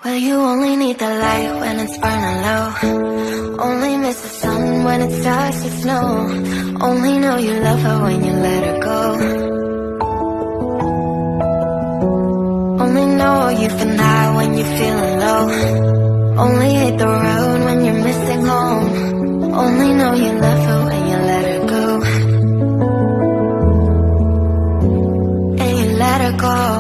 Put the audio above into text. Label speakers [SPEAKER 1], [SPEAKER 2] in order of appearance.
[SPEAKER 1] Well, you only need the light when it's burning low. Only miss the sun when it starts to snow. Only know you love her when you let her go. Only know you've been high when you're feeling low. Only hate the road when you're missing home. Only know you love her when you let her go. And you let her go.